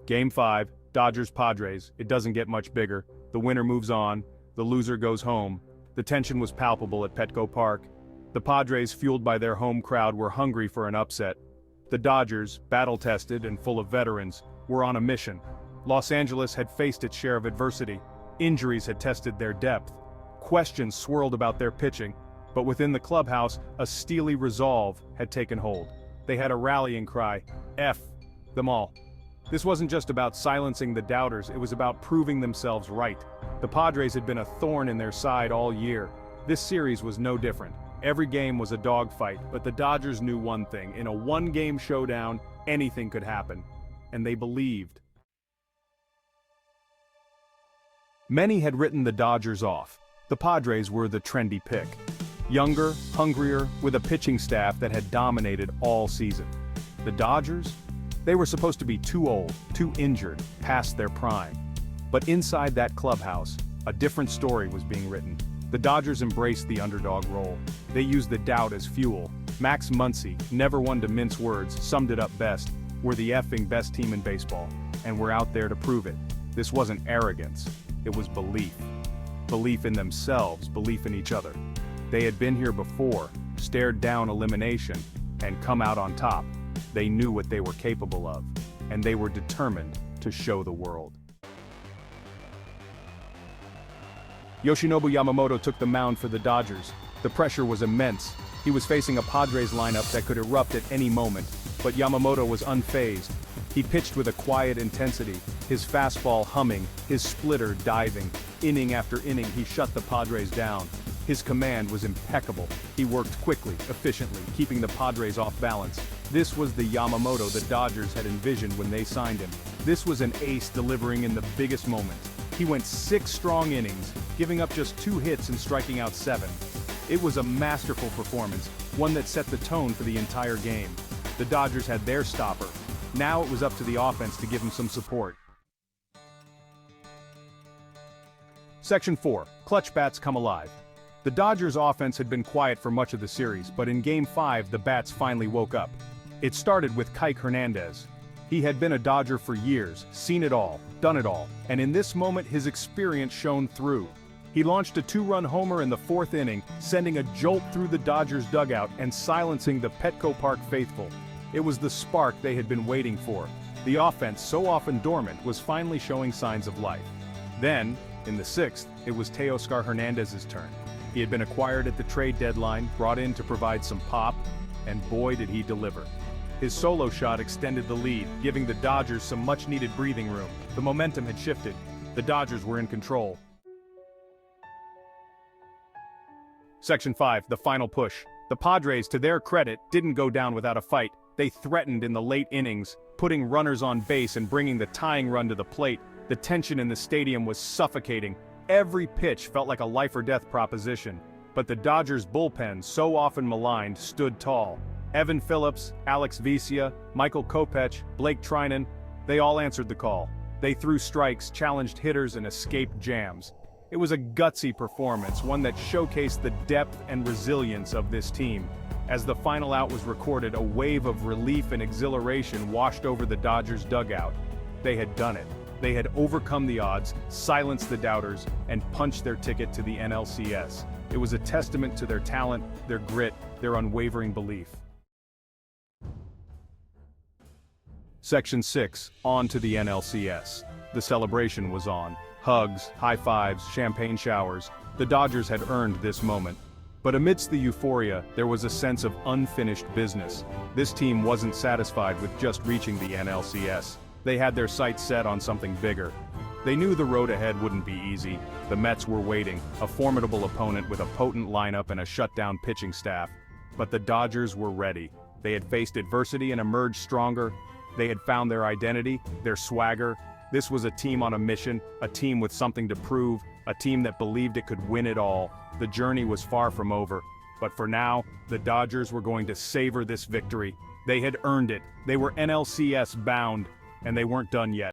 Game 5, Dodgers-Padres. It doesn't get much bigger. The winner moves on. The loser goes home. The tension was palpable at Petco Park. The Padres, fueled by their home crowd, were hungry for an upset. The Dodgers, battle-tested and full of veterans, were on a mission. Los Angeles had faced its share of adversity. Injuries had tested their depth. Questions swirled about their pitching. But within the clubhouse, a steely resolve had taken hold. They had a rallying cry: F them all. This wasn't just about silencing the doubters, it was about proving themselves right. The Padres had been a thorn in their side all year. This series was no different. Every game was a dogfight, but the Dodgers knew one thing: in a one-game showdown, anything could happen. And they believed. Many had written the Dodgers off. The Padres were the trendy pick. Younger, hungrier, with a pitching staff that had dominated all season. The Dodgers? They were supposed to be too old, too injured, past their prime. But inside that clubhouse, a different story was being written. The Dodgers embraced the underdog role. They used the doubt as fuel. Max Muncy, never one to mince words, summed it up best: "We're the effing best team in baseball, and we're out there to prove it." This wasn't arrogance, it was belief. Belief in themselves, belief in each other. They had been here before, stared down elimination, and come out on top. They knew what they were capable of, and they were determined to show the world. Yoshinobu Yamamoto took the mound for the Dodgers. The pressure was immense. He was facing a Padres lineup that could erupt at any moment, but Yamamoto was unfazed. He pitched with a quiet intensity, his fastball humming, his splitter diving. Inning after inning, he shut the Padres down. His command was impeccable. He worked quickly, efficiently, keeping the Padres off balance. This was the Yamamoto the Dodgers had envisioned when they signed him. This was an ace delivering in the biggest moments. He went 6 strong innings, giving up just 2 hits and striking out 7. It was a masterful performance, one that set the tone for the entire game. The Dodgers had their stopper. Now it was up to the offense to give him some support. Section 4. Clutch bats come alive. The Dodgers' offense had been quiet for much of the series, but in Game 5 the bats finally woke up. It started with Kike Hernandez. He had been a Dodger for years, seen it all, done it all, and in this moment his experience shone through. He launched a 2-run homer in the 4th inning, sending a jolt through the Dodgers' dugout and silencing the Petco Park faithful. It was the spark they had been waiting for. The offense, so often dormant, was finally showing signs of life. Then, in the 6th, it was Teoscar Hernandez's turn. He had been acquired at the trade deadline, brought in to provide some pop, and boy did he deliver. His solo shot extended the lead, giving the Dodgers some much-needed breathing room. The momentum had shifted. The Dodgers were in control. Section 5, the final push. The Padres, to their credit, didn't go down without a fight. They threatened in the late innings, putting runners on base and bringing the tying run to the plate. The tension in the stadium was suffocating. Every pitch felt like a life-or-death proposition. But the Dodgers' bullpen, so often maligned, stood tall. Evan Phillips, Alex Vesia, Michael Kopech, Blake Trinan, they all answered the call. They threw strikes, challenged hitters, and escaped jams. It was a gutsy performance, one that showcased the depth and resilience of this team. As the final out was recorded, a wave of relief and exhilaration washed over the Dodgers' dugout. They had done it. They had overcome the odds, silenced the doubters, and punched their ticket to the NLCS. It was a testament to their talent, their grit, their unwavering belief. Section 6, on to the NLCS. The celebration was on. Hugs, high fives, champagne showers. The Dodgers had earned this moment. But amidst the euphoria, there was a sense of unfinished business. This team wasn't satisfied with just reaching the NLCS. They had their sights set on something bigger. They knew the road ahead wouldn't be easy. The Mets were waiting, a formidable opponent with a potent lineup and a shutdown pitching staff. But the Dodgers were ready. They had faced adversity and emerged stronger. They had found their identity, their swagger. This was a team on a mission, a team with something to prove, a team that believed it could win it all. The journey was far from over. But for now, the Dodgers were going to savor this victory. They had earned it. They were NLCS bound, and they weren't done yet.